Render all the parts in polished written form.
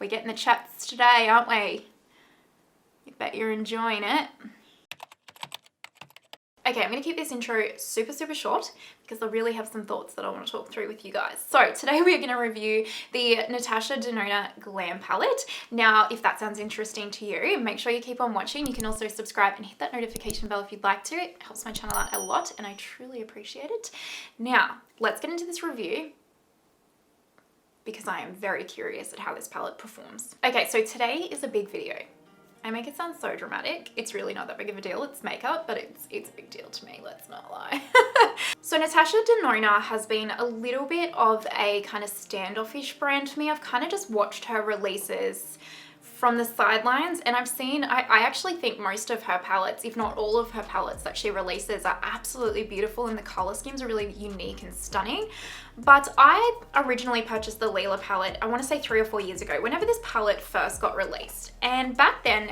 We're getting the chats today, aren't we? I bet you're enjoying it. Okay, I'm going to keep this intro super short because I really have some thoughts that I want to talk through with you guys. So today we're going to review the Natasha Denona Glam palette. Now, if that sounds interesting to you, make sure you keep on watching. You can also subscribe and hit that notification bell if you'd like to. It helps my channel out a lot and I truly appreciate it. Now, let's get into this review because I am very curious at how this palette performs. Okay, so today is a big video. I make it sound so dramatic. It's really not that big of a deal. It's makeup, but it's a big deal to me, let's not lie. So Natasha Denona has been a little bit of a kind of standoffish brand for me. I've kind of just watched her releases from the sidelines, and I've seen, I actually think most of her palettes, if not all of her palettes that she releases, are absolutely beautiful and the color schemes are really unique and stunning. But I originally purchased the Lila palette, I want to say 3 or 4 years ago, whenever this palette first got released. And back then,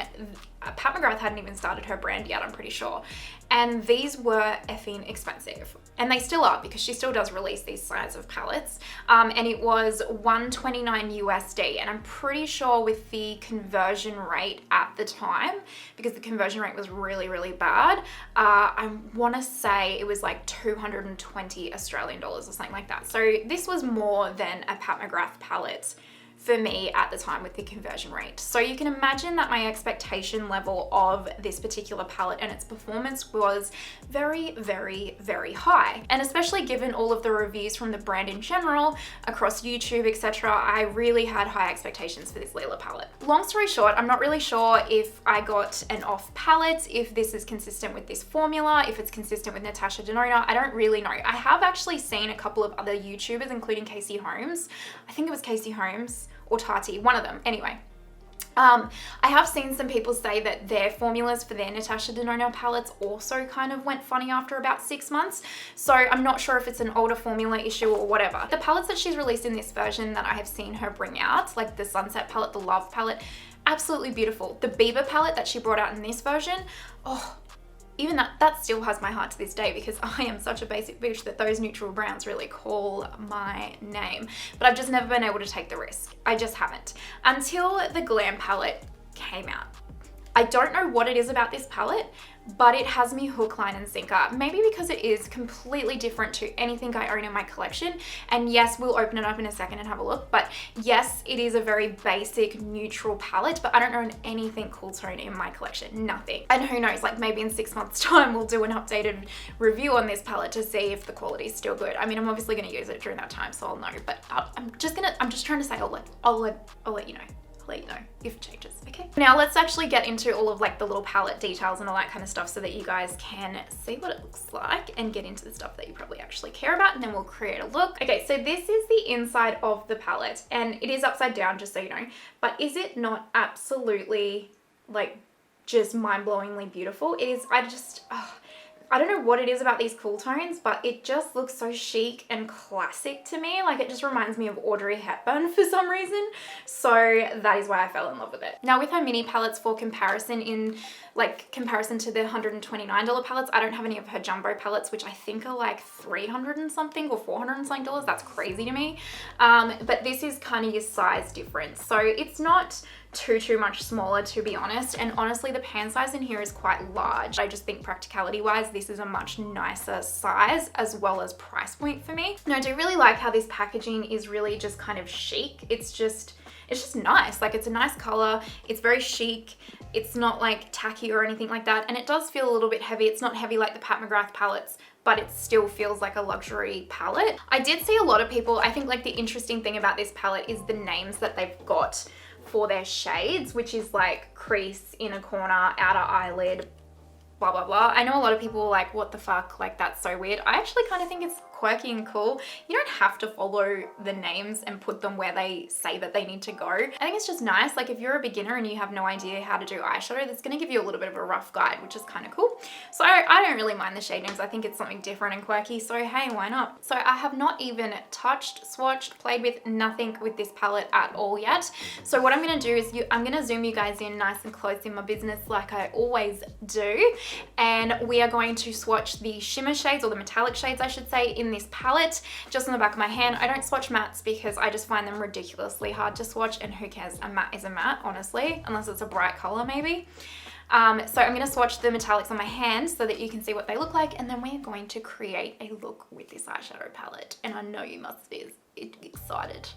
Pat McGrath hadn't even started her brand yet, I'm pretty sure. And these were effing expensive. And they still are, because she still does release these size of palettes. And it was $129 USD. And I'm pretty sure with the conversion rate at the time, because the conversion rate was really bad, I want to say it was like 220 Australian dollars or something like that. So this was more than a Pat McGrath palette for me at the time with the conversion rate. So you can imagine that my expectation level of this particular palette and its performance was very high. And especially given all of the reviews from the brand in general, across YouTube, etc., I really had high expectations for this Lila palette. Long story short, I'm not really sure if I got an off palette, if this is consistent with this formula, if it's consistent with Natasha Denona, I don't really know. I have actually seen a couple of other YouTubers, including Casey Holmes. I think it was Casey Holmes or Tati, one of them. Anyway, I have seen some people say that their formulas for their Natasha Denona palettes also kind of went funny after about 6 months. So I'm not sure if it's an older formula issue or whatever. The palettes that she's released in this version that I have seen her bring out, like the Sunset palette, the Love palette, absolutely beautiful. The Bieber palette that she brought out in this version, oh, even that still has my heart to this day because I am such a basic bitch that those neutral browns really call my name. But I've just never been able to take the risk. I just haven't. Until the Glam palette came out. I don't know what it is about this palette, but it has me hook, line, and sinker. Maybe because it is completely different to anything I own in my collection. And yes, we'll open it up in a second and have a look. But yes, it is a very basic neutral palette, but I don't own anything cool tone in my collection, nothing. And who knows, like maybe in 6 months time, we'll do an updated review on this palette to see if the quality is still good. I mean, I'm obviously gonna use it during that time, so I'll know, but I'm just trying to say I'll let you know. Let you know if it changes, okay? Now let's actually get into all of like the little palette details and all that kind of stuff so that you guys can see what it looks like and get into the stuff that you probably actually care about, and then we'll create a look. Okay, so this is the inside of the palette and it is upside down, just so you know, but is it not absolutely like just mind-blowingly beautiful? It is. I don't know what it is about these cool tones, but it just looks so chic and classic to me. Like it just reminds me of Audrey Hepburn for some reason. So that is why I fell in love with it. Now with her mini palettes, for comparison, in like comparison to the $129 palettes, I don't have any of her jumbo palettes, which I think are like $300 and something or $400 and something dollars. That's crazy to me. But this is kind of your size difference. So it's not too much smaller, to be honest, and honestly the pan size in here is quite large. I just think practicality wise this is a much nicer size as well as price point for me. And I do really like how this packaging is really just kind of chic. It's just nice. Like it's a nice color, it's very chic, it's not like tacky or anything like that, and it does feel a little bit heavy. It's not heavy like the Pat McGrath palettes, but it still feels like a luxury palette. I did see a lot of people, I think like the interesting thing about this palette is the names that they've got for their shades, which is like crease, inner corner, outer eyelid, blah blah blah. I know a lot of people are like, what the fuck, like that's so weird. I actually kind of think it's quirky and cool. You don't have to follow the names and put them where they say that they need to go. I think it's just nice. Like if you're a beginner and you have no idea how to do eyeshadow, that's going to give you a little bit of a rough guide, which is kind of cool. So I don't really mind the shade names. I think it's something different and quirky, so hey, why not? So I have not even touched, swatched, played with, nothing with this palette at all yet. So what I'm going to do is I'm going to zoom you guys in nice and close in my business like I always do, and we are going to swatch the shimmer shades, or the metallic shades I should say, in in this palette just on the back of my hand. I don't swatch mattes because I just find them ridiculously hard to swatch, and who cares, a matte is a matte, honestly, unless it's a bright color maybe. So I'm going to swatch the metallics on my hand so that you can see what they look like, and then we're going to create a look with this eyeshadow palette. And I know you must be excited.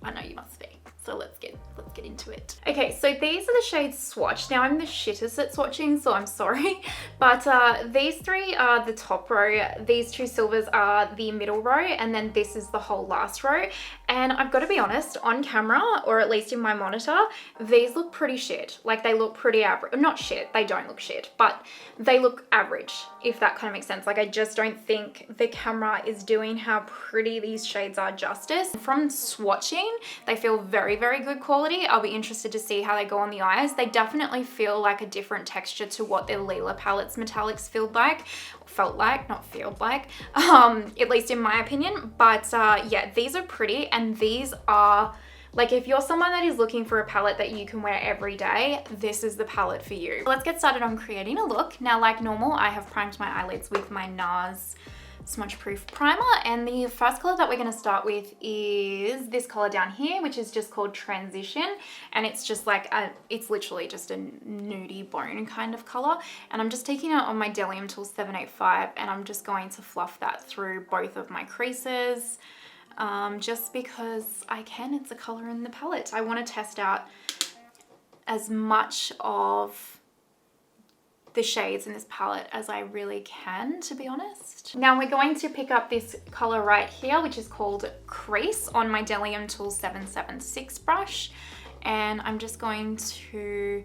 I know you must be. So let's get into it. Okay, so these are the shades swatched. Now I'm the shittest at swatching, so I'm sorry. But these three are the top row, these two silvers are the middle row, and then this is the whole last row. And I've got to be honest, on camera, or at least in my monitor, these look pretty shit. Like they look pretty average. Not shit, they don't look shit, but they look average, if that kind of makes sense. Like I just don't think the camera is doing how pretty these shades are justice. From swatching, they feel very, very good quality. I'll be interested to see how they go on the eyes. They definitely feel like a different texture to what their Lila Palette's metallics felt like, at least in my opinion. But yeah, these are pretty, and these are, like, if you're someone that is looking for a palette that you can wear every day, this is the palette for you. Let's get started on creating a look. Now, like normal, I have primed my eyelids with my NARS smudge proof primer, and the first color that we're going to start with is this color down here, which is just called Transition, and it's just like it's literally just a nudie bone kind of color. And I'm just taking it on my Delium Tool 785, and I'm just going to fluff that through both of my creases, just because I can. It's a color in the palette. I want to test out as much of the shades in this palette as I really can, to be honest. Now we're going to pick up this color right here, which is called Crease, on my Delium Tool 776 brush, and I'm just going to,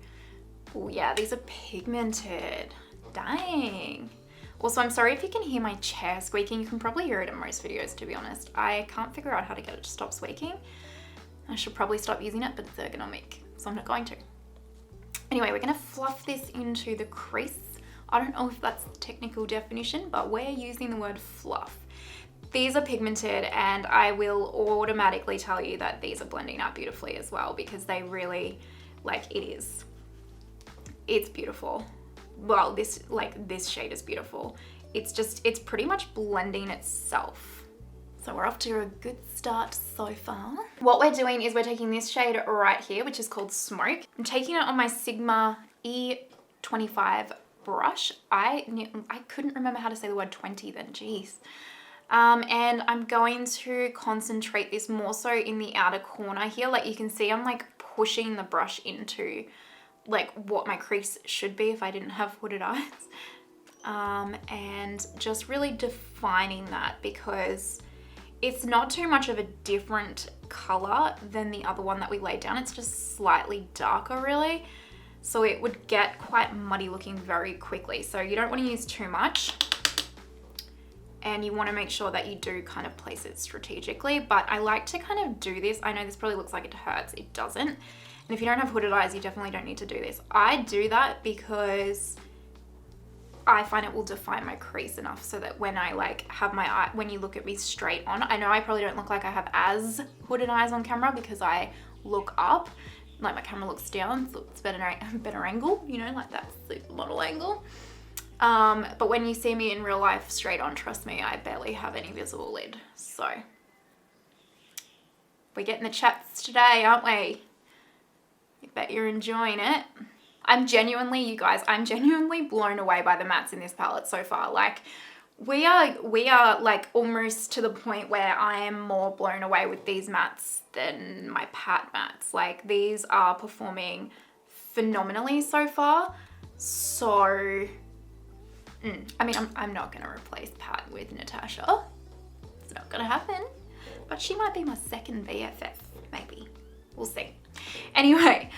oh yeah, these are pigmented, dang. Also, I'm sorry if you can hear my chair squeaking. You can probably hear it in most videos, to be honest. I can't figure out how to get it to stop squeaking. I should probably stop using it, but it's ergonomic, so I'm not going to. Anyway, we're going to fluff this into the crease. I don't know if that's the technical definition, but we're using the word fluff. These are pigmented, and I will automatically tell you that these are blending out beautifully as well, because they really, like, it's beautiful. Well, this shade is beautiful. It's pretty much blending itself. So we're off to a good start so far. What we're doing is we're taking this shade right here, which is called Smoke. I'm taking it on my Sigma E25 brush. I couldn't remember how to say the word 20 then, jeez. And I'm going to concentrate this more so in the outer corner here. Like you can see, I'm like pushing the brush into like what my crease should be if I didn't have hooded eyes. And just really defining that, because it's not too much of a different color than the other one that we laid down. It's just slightly darker really. So it would get quite muddy looking very quickly. So you don't want to use too much. And you want to make sure that you do kind of place it strategically. But I like to kind of do this. I know this probably looks like it hurts. It doesn't. And if you don't have hooded eyes, you definitely don't need to do this. I do that because I find it will define my crease enough so that when I like have my eye, when you look at me straight on, I know I probably don't look like I have as hooded eyes on camera because I look up, like my camera looks down, so it's better angle, you know, like that supermodel angle. But when you see me in real life straight on, trust me, I barely have any visible lid. So we're getting the chats today, aren't we? I bet you're enjoying it. I'm genuinely blown away by the mattes in this palette so far. Like we are like almost to the point where I am more blown away with these mattes than my Pat mattes. Like these are performing phenomenally so far. So, I mean, I'm not gonna replace Pat with Natasha. It's not gonna happen, but she might be my second BFF, maybe. We'll see. Anyway.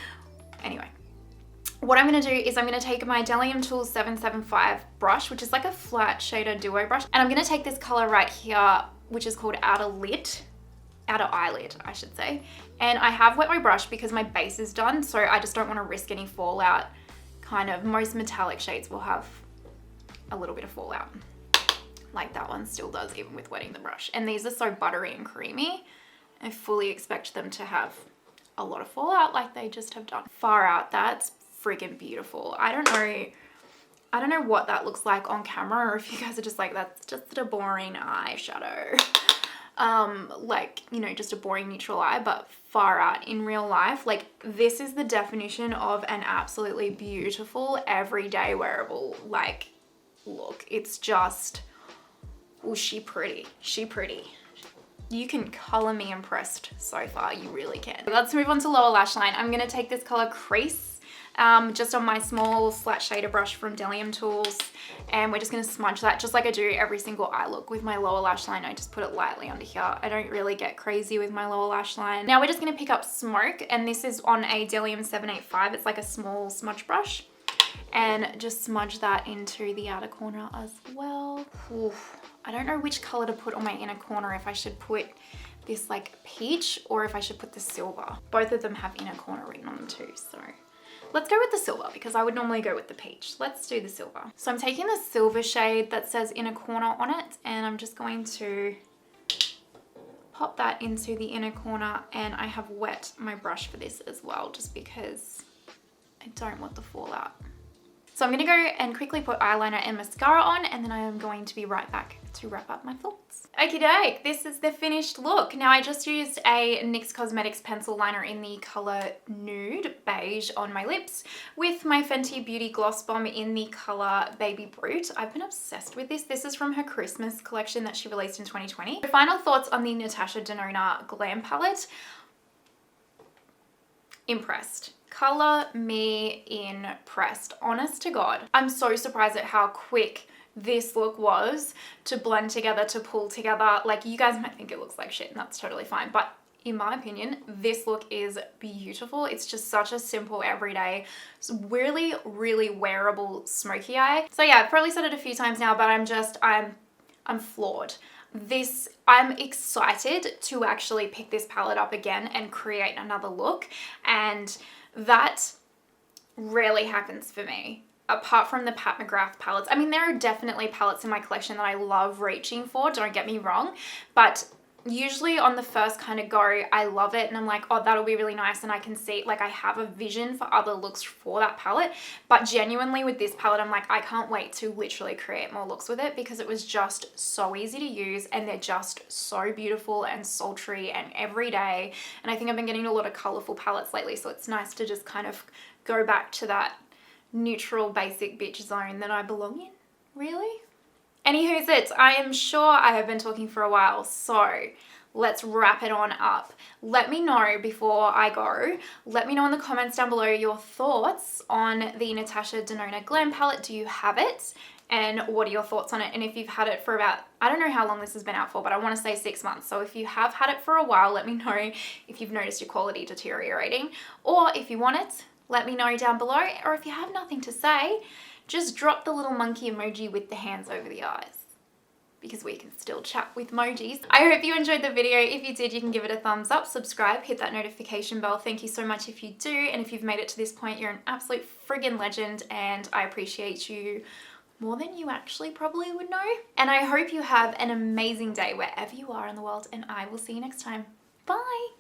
What I'm going to do is I'm going to take my Delium Tool 775 brush, which is like a flat shader duo brush. And I'm going to take this color right here, which is called Outer Eyelid, I should say. And I have wet my brush because my base is done. So I just don't want to risk any fallout. Kind of, most metallic shades will have a little bit of fallout. Like that one still does, even with wetting the brush. And these are so buttery and creamy. I fully expect them to have a lot of fallout like they just have done. Far out, that's freaking beautiful. I don't know I don't know what that looks like on camera, or if you guys are just like, that's just a boring eyeshadow. Like, you know, just a boring neutral eye, but far out in real life. Like, this is the definition of an absolutely beautiful everyday wearable, like, look. It's just, oh, she pretty. She pretty. You can color me impressed so far, you really can. Let's move on to lower lash line. I'm gonna take this color Crease, just on my small flat shader brush from Delium Tools, and we're just gonna smudge that just like I do every single eye look with my lower lash line. I just put it lightly under here. I don't really get crazy with my lower lash line. Now we're just gonna pick up Smoke, and this is on a Delium 785. It's like a small smudge brush, and just smudge that into the outer corner as well. Oof. I don't know which color to put on my inner corner, if I should put this like peach or if I should put the silver. Both of them have inner corner written on them too, so let's go with the silver because I would normally go with the peach. Let's do the silver. So I'm taking the silver shade that says inner corner on it, and I'm just going to pop that into the inner corner, and I have wet my brush for this as well just because I don't want the fallout. So I'm going to go and quickly put eyeliner and mascara on, and then I am going to be right back to wrap up my thoughts. Okie doke, this is the finished look. Now I just used a NYX Cosmetics pencil liner in the color Nude Beige on my lips with my Fenty Beauty Gloss Bomb in the color Baby Brute. I've been obsessed with this. This is from her Christmas collection that she released in 2020. Final thoughts on the Natasha Denona Glam palette. Impressed. Color me impressed, honest to God. I'm so surprised at how quick this look was to blend together, to pull together. Like, you guys might think it looks like shit, and that's totally fine, but in my opinion, this look is beautiful. It's just such a simple, everyday, really, really wearable smoky eye. So yeah, I've probably said it a few times now, but I'm floored. I'm excited to actually pick this palette up again and create another look, and that rarely happens for me. Apart from the Pat McGrath palettes. I mean, there are definitely palettes in my collection that I love reaching for, don't get me wrong, but usually on the first kind of go, I love it and I'm like, oh, that'll be really nice, and I can see, like, I have a vision for other looks for that palette, but genuinely with this palette, I'm like, I can't wait to literally create more looks with it because it was just so easy to use, and they're just so beautiful and sultry and everyday, and I think I've been getting a lot of colorful palettes lately, so it's nice to just kind of go back to that neutral basic bitch zone that I belong in, really. Anywho's it, I am sure I have been talking for a while, so let's wrap it on up. Let me know before I go, let me know in the comments down below your thoughts on the Natasha Denona Glam palette. Do you have it? And what are your thoughts on it? And if you've had it for about, I don't know how long this has been out for, but I want to say 6 months. So if you have had it for a while, let me know if you've noticed your quality deteriorating, or if you want it, let me know down below, or if you have nothing to say, just drop the little monkey emoji with the hands over the eyes, because we can still chat with emojis. I hope you enjoyed the video. If you did, you can give it a thumbs up, subscribe, hit that notification bell. Thank you so much if you do, and if you've made it to this point, you're an absolute friggin' legend, and I appreciate you more than you actually probably would know. And I hope you have an amazing day wherever you are in the world, and I will see you next time. Bye!